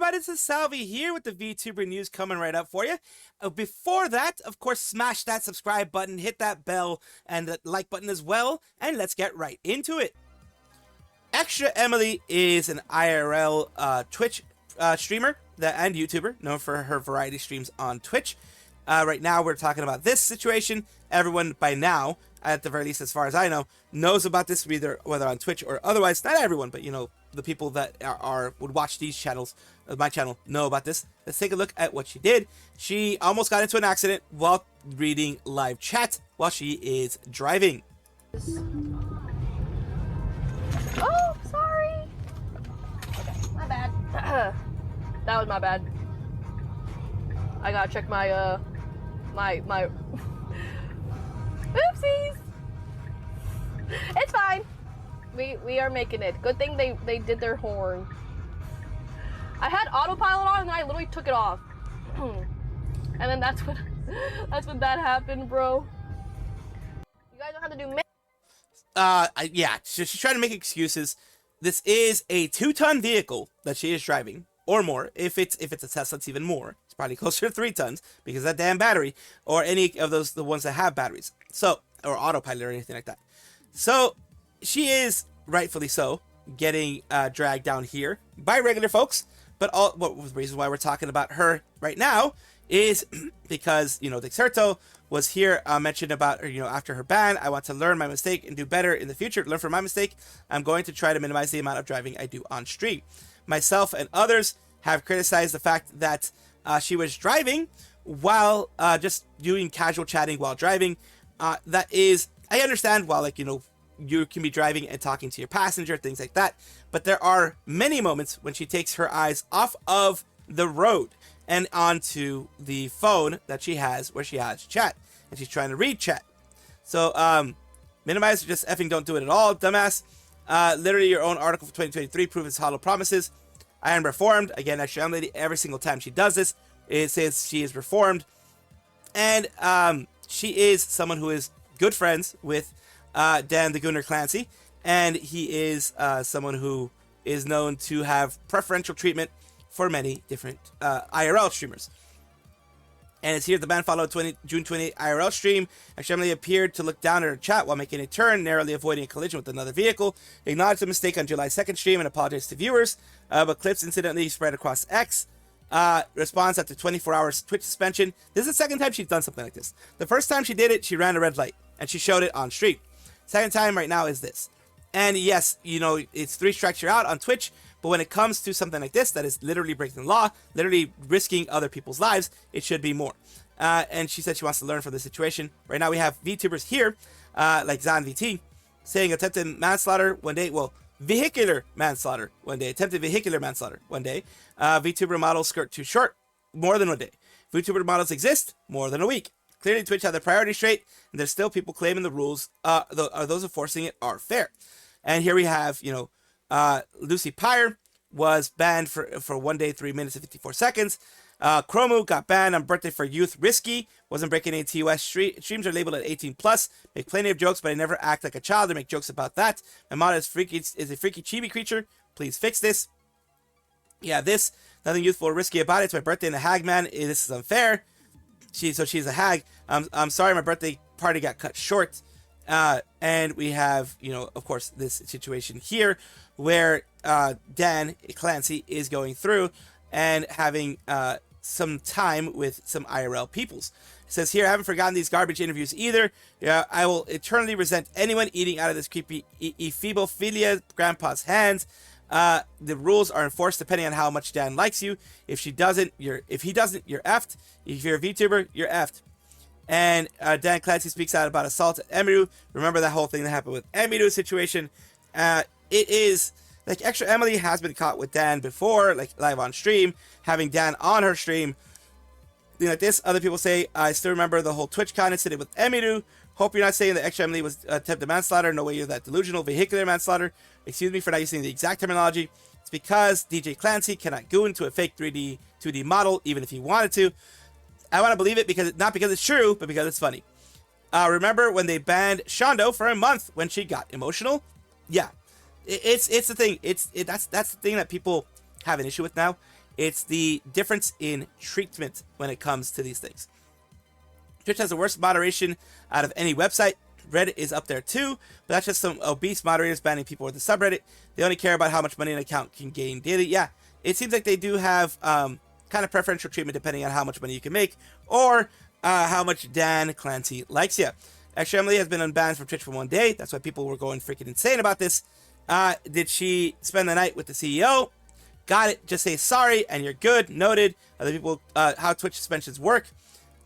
everybody, this is Salvi here with the VTuber news coming right up for you. Before that, of course, smash that subscribe button, hit that bell, and the like button as well, and let's get right into it. Extra Emily is an IRL Twitch streamer and YouTuber, known for her variety streams on Twitch. Right now, we're talking about this situation. Everyone, by now, at the very least, as far as I know, knows about this, whether on Twitch or otherwise. Not everyone, but, you know, the people that would watch these channels, my channel, know about this. Let's take a look at what she did. She almost got into an accident while reading live chat while she is driving. Oh, sorry. My bad. That was my bad. I gotta check my my oopsies. It's fine. We are making it. Good thing they did their horn. I had autopilot on and I literally took it off. And then that's when that happened, bro. You guys don't have to do yeah, she's trying to make excuses. This is a 2-ton vehicle that she is driving, or more. If it's a Tesla, it's even more. It's probably closer to 3 tons because of that damn battery, or any of the ones that have batteries. So, or autopilot or anything like that. So, she is rightfully so getting dragged down here by regular folks. But the reason why we're talking about her right now is because, you know, Dexerto was here mentioned about her, you know, after her ban. I want to learn my mistake and do better in the future. Learn from my mistake. I'm going to try to minimize the amount of driving I do on stream. Myself and others have criticized the fact that she was driving while just doing casual chatting while driving. That is, I understand while, like, you know, you can be driving and talking to your passenger, things like that. But there are many moments when she takes her eyes off of the road and onto the phone that she has where she has chat. And she's trying to read chat. So, minimize, just effing don't do it at all, dumbass. Literally your own article for 2023 proves hollow promises. I am reformed. Again, Extra Young Lady, every single time she does this, it says she is reformed. And she is someone who is good friends with Dan the Gunner Clancy, and he is someone who is known to have preferential treatment for many different IRL streamers. And it's here the band followed June 28 IRL stream. Extra Emily appeared to look down at her chat while making a turn, narrowly avoiding a collision with another vehicle. Acknowledged the mistake on July 2nd stream and apologized to viewers, but clips incidentally spread across X. Response after 24 hours Twitch suspension. This is the second time she's done something like this. The first time she did it, she ran a red light, and she showed it on stream. Second time right now is this. And yes, you know, it's 3 strikes you're out on Twitch, but when it comes to something like this that is literally breaking the law, literally risking other people's lives, it should be more. And she said she wants to learn from the situation. Right now we have VTubers here, like Zan VT, saying attempted manslaughter one day. Well, vehicular manslaughter one day. Attempted vehicular manslaughter one day. VTuber models skirt too short, more than one day. VTuber models exist, more than a week. Clearly Twitch had their priorities straight, and there's still people claiming the rules, those enforcing it are fair. And here we have, you know, Lucy Pyre was banned for 1 day, 3 minutes and 54 seconds. Chromu got banned on birthday for youth risky. Wasn't breaking any TOS. Streams are labeled at 18 plus. Make plenty of jokes, but I never act like a child or make jokes about that. My mod is a freaky chibi creature. Please fix this. Yeah, this, nothing youthful or risky about it. It's my birthday and a hag man. This is unfair. She's a hag. I'm sorry, my birthday party got cut short. And we have, you know, of course, this situation here where Dan Clancy is going through and having some time with some IRL peoples. It says here, I haven't forgotten these garbage interviews either. Yeah, I will eternally resent anyone eating out of this creepy ephebophilia grandpa's hands. The rules are enforced depending on how much Dan likes you. If he doesn't, you're effed. If you're a VTuber, you're effed. And Dan Clancy speaks out about assault at Emiru. Remember that whole thing that happened with Emiru situation. It is like Extra Emily has been caught with Dan before, like live on stream, having Dan on her stream. You know, like this. Other people say, I still remember the whole TwitchCon incident with Emiru. Hope you're not saying that Extra Emily was attempted manslaughter. No way you're that delusional. Vehicular manslaughter. Excuse me for not using the exact terminology. It's because DJ Clancy cannot go into a fake 3D, 2D model, even if he wanted to. I want to believe it because not because it's true, but because it's funny. Remember when they banned Shondo for a month when she got emotional? Yeah, it's the thing. That's the thing that people have an issue with now. It's the difference in treatment when it comes to these things. Twitch has the worst moderation out of any website. Reddit is up there too, but that's just some obese moderators banning people with the subreddit. They only care about how much money an account can gain daily. Yeah, it seems like they do have kind of preferential treatment depending on how much money you can make or how much Dan Clancy likes you. Actually, Emily has been unbanned from Twitch for 1 day. That's why people were going freaking insane about this. Did she spend the night with the CEO? Got it. Just say sorry and you're good. Noted. Other people, how Twitch suspensions work.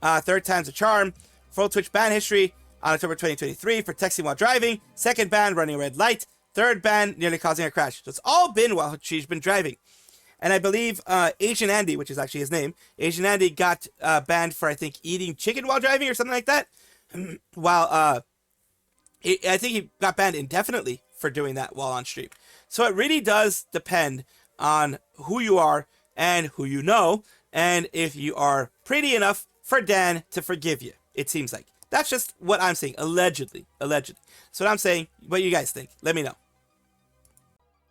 Third time's a charm. Full Twitch ban history on October 2023 for texting while driving. Second ban, running a red light. Third ban, nearly causing a crash. So it's all been while she's been driving. And I believe Asian Andy, which is actually his name, Asian Andy got banned for, I think, eating chicken while driving or something like that. While I think he got banned indefinitely for doing that while on stream. So it really does depend on who you are and who you know, and if you are pretty enough for Dan to forgive you, it seems like. That's just what I'm saying, allegedly. Allegedly. That's what I'm saying. What you guys think? Let me know.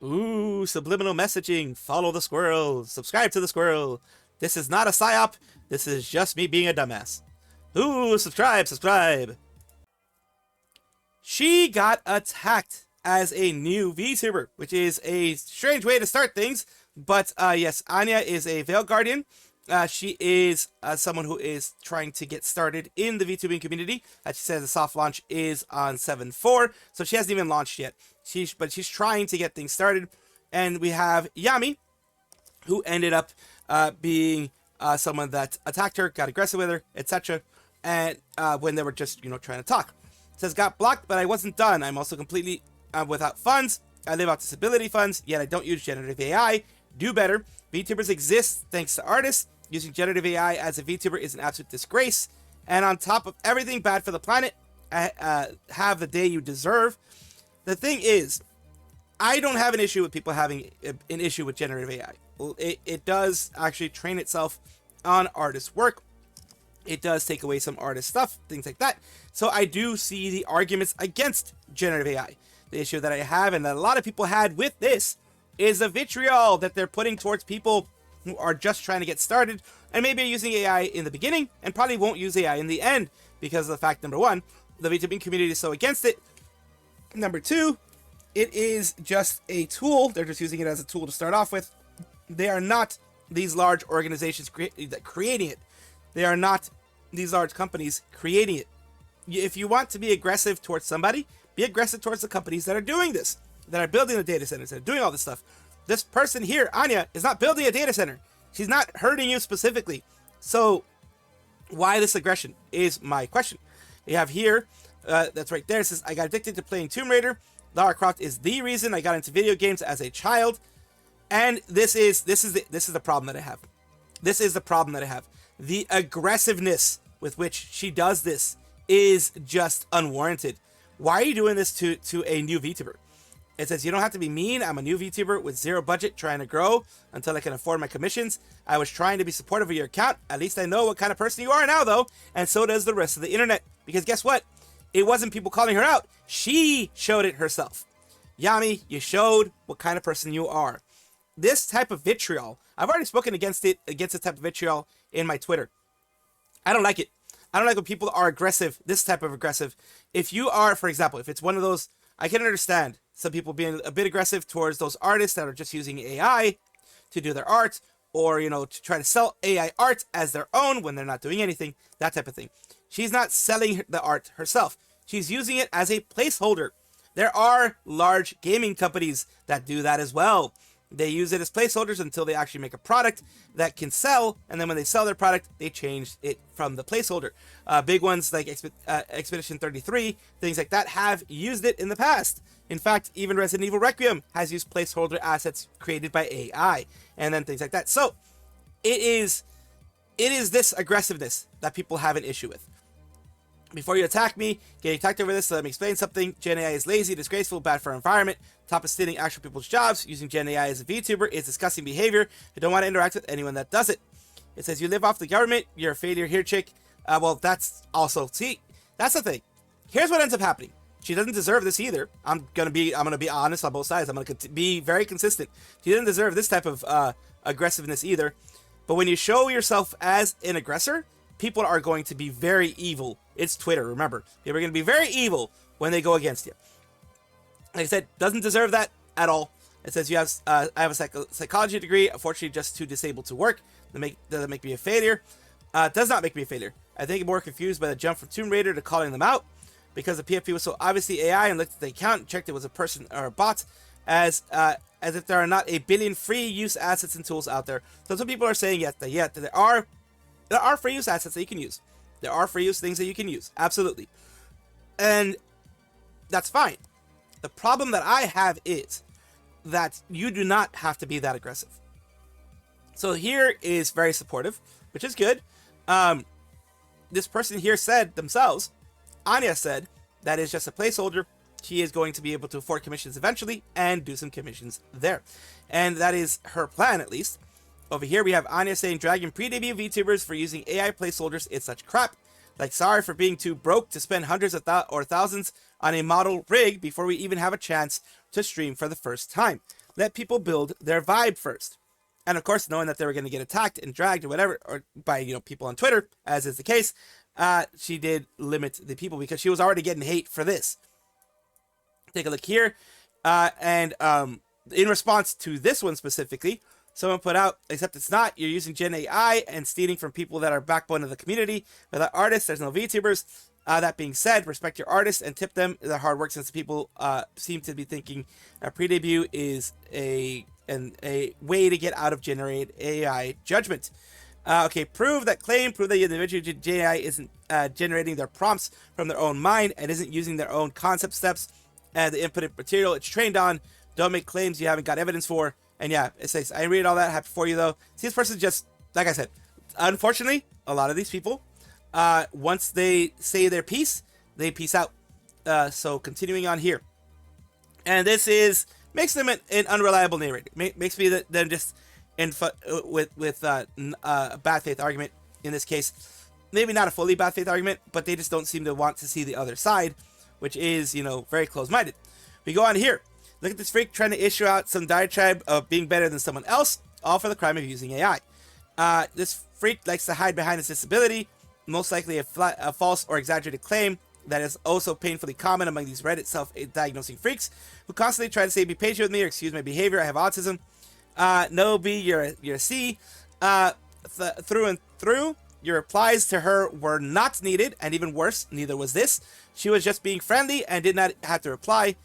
Ooh, subliminal messaging. Follow the squirrel. Subscribe to the squirrel. This is not a psyop. This is just me being a dumbass. Ooh, subscribe, subscribe. She got attacked as a new VTuber, which is a strange way to start things. But yes, Anya is a Veil Guardian. She is someone who is trying to get started in the VTubing community. As she says, the soft launch is on 7/4, so she hasn't even launched yet. But she's trying to get things started. And we have Yami, who ended up being someone that attacked her, got aggressive with her, etc. And when they were just, trying to talk. It says, got blocked, but I wasn't done. I'm also completely without funds. I live off disability funds, yet I don't use generative AI. Do better. VTubers exist thanks to artists. Using generative AI as a VTuber is an absolute disgrace. And on top of everything bad for the planet, have the day you deserve. The thing is, I don't have an issue with people having an issue with generative AI. It does actually train itself on artist work. It does take away some artist stuff, things like that. So I do see the arguments against generative AI. The issue that I have and that a lot of people had with this is the vitriol that they're putting towards people who are just trying to get started and maybe are using AI in the beginning and probably won't use AI in the end because of the fact, number one, the VTubing community is so against it. Number two, it is just a tool. They're just using it as a tool to start off with. They are not these large organizations creating it. They are not these large companies creating it. If you want to be aggressive towards somebody, be aggressive towards the companies that are doing this, that are building the data centers, that are doing all this stuff. This person here, Anya, is not building a data center. She's not hurting you specifically. So why this aggression is my question. You have here, that's right there, it says, I got addicted to playing Tomb Raider. Lara Croft is the reason I got into video games as a child. And this is the problem that I have. This is the problem that I have. The aggressiveness with which she does this is just unwarranted. Why are you doing this to a new VTuber? It says, you don't have to be mean. I'm a new VTuber with zero budget trying to grow until I can afford my commissions. I was trying to be supportive of your account. At least I know what kind of person you are now, though. And so does the rest of the internet. Because guess what? It wasn't people calling her out. She showed it herself. Yami, you showed what kind of person you are. This type of vitriol, I've already spoken against this type of vitriol in my Twitter. I don't like it. I don't like when people are aggressive, this type of aggressive. If you are, for example, if it's one of those, I can understand some people being a bit aggressive towards those artists that are just using AI to do their art, or, to try to sell AI art as their own when they're not doing anything, that type of thing. She's not selling the art herself. She's using it as a placeholder. There are large gaming companies that do that as well. They use it as placeholders until they actually make a product that can sell, and then when they sell their product, they change it from the placeholder. Big ones like Expedition 33, things like that, have used it in the past. In fact, even Resident Evil Requiem has used placeholder assets created by AI, and then things like that. So, it is this aggressiveness that people have an issue with. Before you attack me, getting attacked over this, so let me explain something. Gen AI is lazy, disgraceful, bad for our environment. Top of stealing actual people's jobs. Using Gen AI as a VTuber is disgusting behavior. I don't want to interact with anyone that does it. It says you live off the government. You're a failure here, chick. Well, that's also, see, that's the thing. Here's what ends up happening. She doesn't deserve this either. I'm gonna be honest on both sides. I'm gonna be very consistent. She didn't deserve this type of aggressiveness either. But when you show yourself as an aggressor, people are going to be very evil. It's Twitter, remember. People are going to be very evil when they go against you. Like I said, doesn't deserve that at all. It says you have, I have a psychology degree, unfortunately just too disabled to work. Doesn't make me a failure. Does not make me a failure. I think I'm more confused by the jump from Tomb Raider to calling them out, because the PFP was so obviously AI, and looked at the account and checked it was a person or a bot, as if there are not a billion free use assets and tools out there. So some people are saying yes, that there are free use assets that you can use. There are free use things that you can use, absolutely, and that's fine. The problem that I have is that you do not have to be that aggressive. So here is very supportive, which is good. This person here said themselves, Anya said, that is just a placeholder. She is going to be able to afford commissions eventually and do some commissions there. And that is her plan, at least. Over here we have Anya saying, dragging pre-debut VTubers for using AI placeholders is such crap. Like, sorry for being too broke to spend hundreds of or thousands on a model rig before we even have a chance to stream for the first time. Let people build their vibe first. And of course, knowing that they were going to get attacked and dragged or whatever, or by, people on Twitter, as is the case, she did limit the people because she was already getting hate for this. Take a look here. And in response to this one specifically, someone put out, except it's not, you're using Gen AI and stealing from people that are backbone of the community. Without artists, there's no VTubers. That being said, respect your artists and tip them their hard work, since people seem to be thinking pre-debut is a way to get out of generated AI judgment. Okay, prove that the individual Gen AI isn't generating their prompts from their own mind and isn't using their own concept steps and the inputted material it's trained on. Don't make claims you haven't got evidence for. And yeah, it says, I read all that, happy for you though. See, this person just, like I said, unfortunately, a lot of these people, once they say their piece, they peace out. So continuing on here. And this makes them an unreliable narrator. Makes me them just with a bad faith argument in this case. Maybe not a fully bad faith argument, but they just don't seem to want to see the other side, which is, very close-minded. We go on here. Look at this freak trying to issue out some diatribe of being better than someone else, all for the crime of using AI. This freak likes to hide behind his disability, most likely a false or exaggerated claim that is also painfully common among these Reddit self-diagnosing freaks who constantly try to say, be patient with me or excuse my behavior, I have autism. No, B, you're a C. Through and through, your replies to her were not needed, and even worse, neither was this. She was just being friendly and did not have to reply.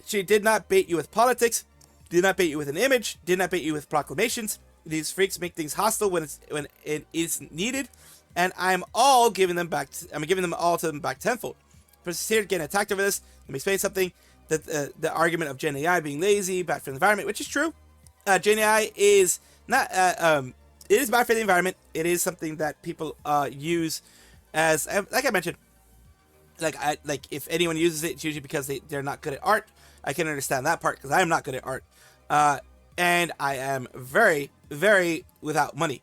She did not bait you with politics, did not bait you with an image, did not bait you with proclamations. These freaks make things hostile when it is needed, and I'm giving them all to them back tenfold. Persisted getting attacked over this. Let me explain something. That the argument of Gen AI being lazy, bad for the environment, which is true. Gen AI is not. It is bad for the environment. It is something that people use as, like I mentioned. Like if anyone uses it, it's usually because they're not good at art. I can understand that part because I am not good at art, and I am very, very without money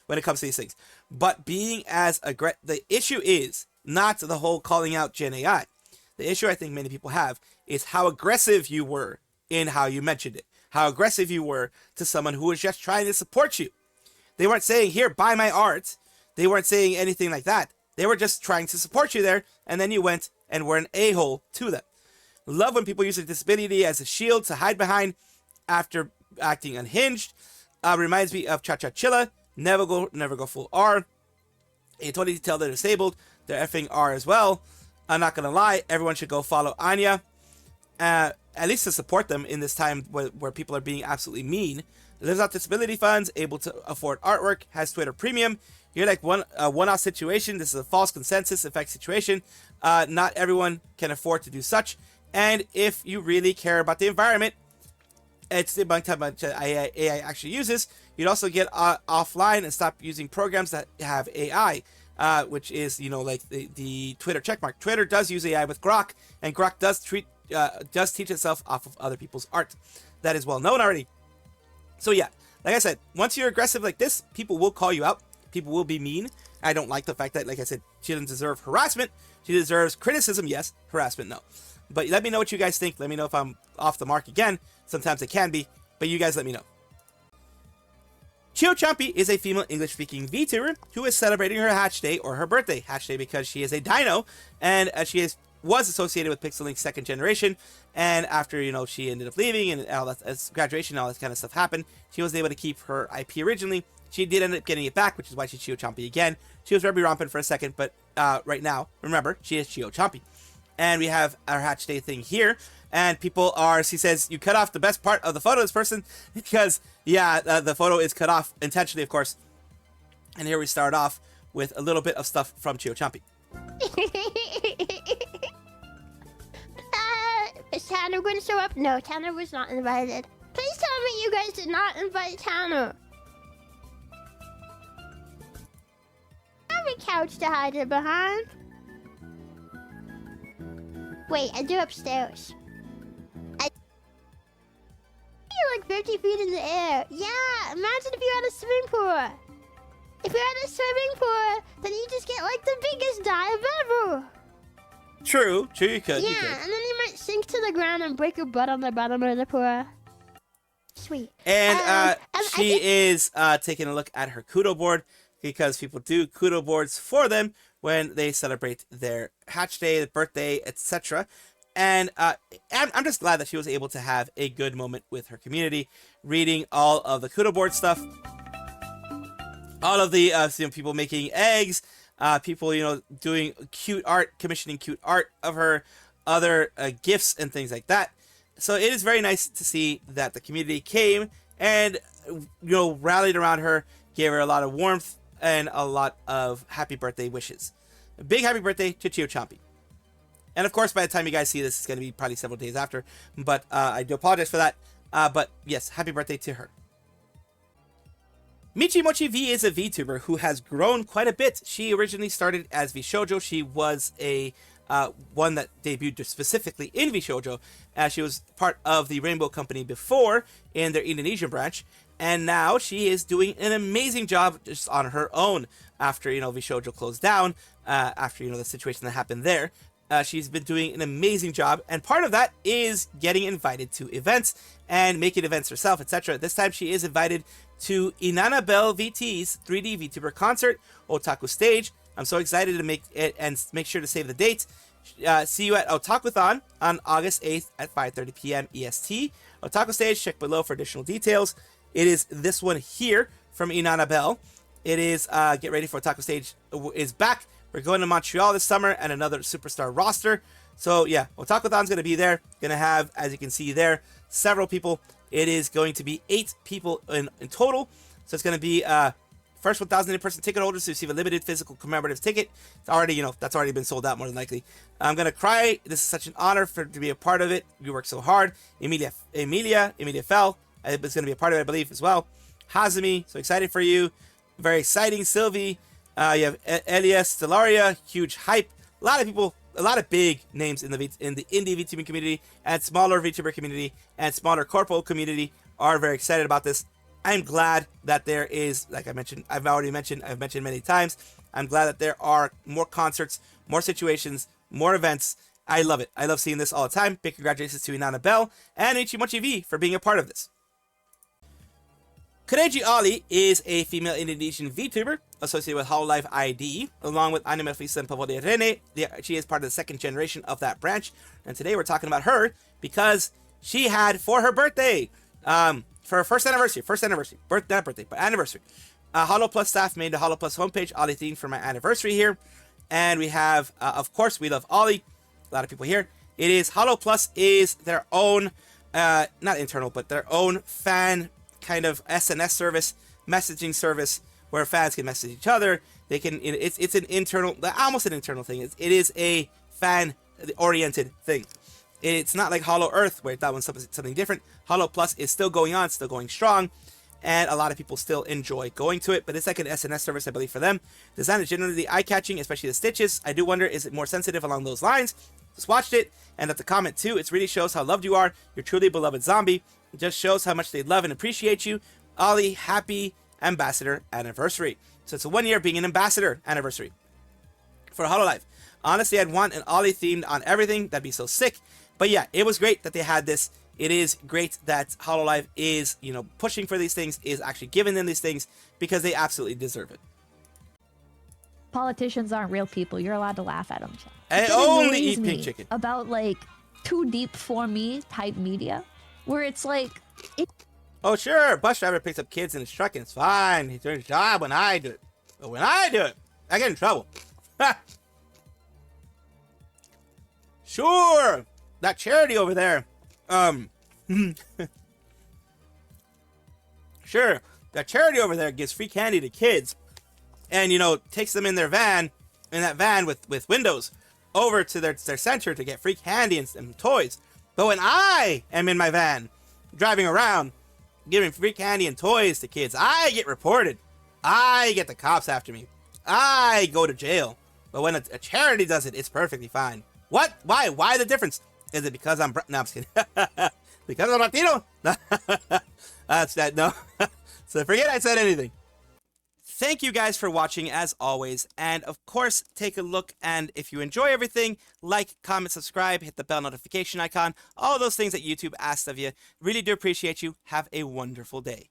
when it comes to these things. But being as the issue is not the whole calling out Gen AI. The issue I think many people have is how aggressive you were in how you mentioned it. How aggressive you were to someone who was just trying to support you. They weren't saying, here, buy my art. They weren't saying anything like that. They were just trying to support you there, and then you went and were an a-hole to them. Love when people use a disability as a shield to hide behind after acting unhinged. Reminds me of Cha-Cha Chilla. Never go full R. A totally tell they're disabled. They're effing R as well. I'm not gonna lie, everyone should go follow Anya. At least to support them in this time where people are being absolutely mean. Lives out disability funds, able to afford artwork, has Twitter Premium. You're like one-off situation. This is a false consensus effect situation. Not everyone can afford to do such. And if you really care about the environment, it's the amount of AI actually uses. You'd also get offline and stop using programs that have AI, which is, like the Twitter checkmark. Twitter does use AI with Grok, and Grok does teach itself off of other people's art. That is well known already. So yeah, like I said, once you're aggressive like this, people will call you out. People will be mean. I don't like the fact that, like I said, she doesn't deserve harassment. She deserves criticism, yes. Harassment, no. But let me know what you guys think. Let me know if I'm off the mark again. Sometimes it can be, but you guys let me know. Chio Chompi is a female English-speaking VTuber who is celebrating her hatch day or her birthday. Hatch day because she is a dino, and was associated with Pixel Link's second generation. And after, you know, she ended up leaving and all that, as graduation and all that kind of stuff happened, she wasn't able to keep her IP originally. She did end up getting it back, which is why she's Chio Chompi again. She was Rebby Rompin for a second, but right now, remember, she is Chio Chompi. And we have our hatch day thing here. And people are, she says, you cut off the best part of the photo of this person because, yeah, the photo is cut off intentionally, of course. And here we start off with a little bit of stuff from Chio Chompi. Is Tanner going to show up? No, Tanner was not invited. Please tell me you guys did not invite Tanner. I have a couch to hide it behind. Wait, I do upstairs. You're like 50 feet in the air. Yeah, imagine if you had a swimming pool. If you had a swimming pool, then you just get like the biggest dive ever. True, you could. Yeah, you could. and then you might sink to the ground and break your butt on the bottom of the pool. Sweet. And she is taking a look at her kudo board because people do kudo boards for them when they celebrate their hatch day, birthday, etc. And I'm just glad that she was able to have a good moment with her community, reading all of the kudo board stuff, all of the people making eggs, people, you know, doing cute art, commissioning cute art of her, other gifts and things like that. So it is very nice to see that the community came and, you know, rallied around her, gave her a lot of warmth and a lot of happy birthday wishes. A big happy birthday to Chio Chompi. And of course, by the time you guys see this, it's going to be probably several days after. But I do apologize for that. But yes, happy birthday to her. Michi Mochievee is a VTuber who has grown quite a bit. She originally started as VShoujo. She was a one that debuted specifically in VShoujo, as she was part of the Rainbow Company before in their Indonesian branch. And now she is doing an amazing job just on her own after, you know, VShoujo closed down, after, you know, the situation that happened there. She's been doing an amazing job, and part of that is getting invited to events and making events herself, etc. This time she is invited to Inanabelle VT's 3D VTuber concert, Otaku Stage. I'm so excited to make it, and make sure to save the date. See you at Otakuthon on August 8th at 5:30 p.m. EST. Otaku Stage, check below for additional details. It is this one here from Inanabelle. It is, get ready for Otaku Stage is back. We're going to Montreal this summer and another superstar roster. So yeah, Otakuthon's going to be there. Going to have, as you can see there, several people. It is going to be 8 people in total. So it's going to be first 1,000 in-person ticket holders to receive a limited physical commemorative ticket. It's already, you know, that's already been sold out more than likely. I'm going to cry. This is such an honor to be a part of it. You worked so hard. Emilia fell. It's going to be a part of it, I believe, as well. Hazumi, so excited for you. Very exciting. Salvi. You have Elias, Stellaria, huge hype. A lot of people, a lot of big names in the indie VTuber community and smaller VTuber community and smaller corpo community are very excited about this. I'm glad that there is, like I mentioned, I've mentioned many times, I'm glad that there are more concerts, more situations, more events. I love it. I love seeing this all the time. Big congratulations to Inanabelle and Michi Mochievee for being a part of this. Kureiji Ollie is a female Indonesian VTuber associated with Hololive ID, along with Anime Fisa and Pavode Rene. She is part of the second generation of that branch, and today we're talking about her because she had, for her birthday, for her anniversary, Holo Plus staff made the Holo Plus homepage Ollie themed for my anniversary here, and we have, of course, we love Ollie. A lot of people here. It is Holo Plus is their own, not internal, but their own fan kind of SNS service, messaging service where fans can message each other. They can, it's an internal, almost an internal thing. It is a fan oriented thing. It's not like Hollow Earth where that one's something different. Holo Plus is still going on, still going strong, and a lot of people still enjoy going to it, but it's like an SNS service, I believe, for them. Design is generally eye-catching, especially the stitches. I do wonder, is it more sensitive along those lines? Just watched it, and at the comment too, it really shows how loved you are. You're truly a beloved zombie. It just shows how much they love and appreciate you. Ollie, happy ambassador anniversary. So it's a 1 year being an ambassador anniversary for Hololive. Honestly, I'd want an Ollie themed on everything. That'd be so sick. But yeah, it was great that they had this it is great that Hololive is, you know, pushing for these things, is actually giving them these things, because they absolutely deserve it. Politicians aren't real people. You're allowed to laugh at them. I It only annoys eat me pink chicken. About like too deep for me type media, where it's like Oh sure, bus driver picks up kids in his truck and it's fine. He's doing his job when I do it. But when I do it, I get in trouble. Sure, that charity over there. Sure, that charity over there gives free candy to kids, and, you know, takes them in their van, in that van with windows, over to their center to get free candy and toys. But when I am in my van, driving around, giving free candy and toys to kids, I get reported. I get the cops after me. I go to jail. But when a charity does it, it's perfectly fine. What? Why? Why the difference? Is it because I'm... No, I'm just kidding. Because I'm Latino? That's that. No. So forget I said anything. Thank you guys for watching, as always, and of course, take a look, and if you enjoy everything, like, comment, subscribe, hit the bell notification icon, all those things that YouTube asks of you. Really do appreciate you. Have a wonderful day.